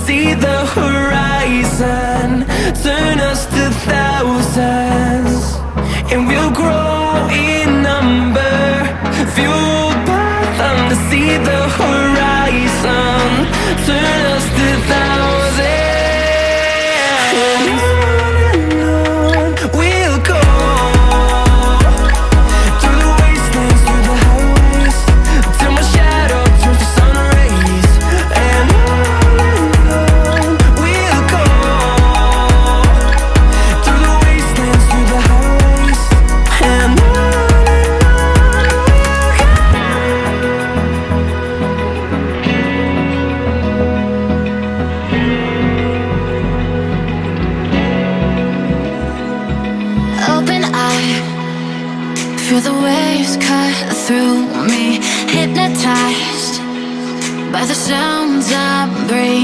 see the horizon, turn us to thousands, and we'll grow in number, fueled by them to see the horizon, turn us to thousands. And on we'll go, through the wastelands, through the highways, till my shadow turns to sun rays. And on we'll go, through the wastelands, through the highways, and on we'll go. Open eye, feel the waves cut through me, hypnotized by the sounds I'm breathing.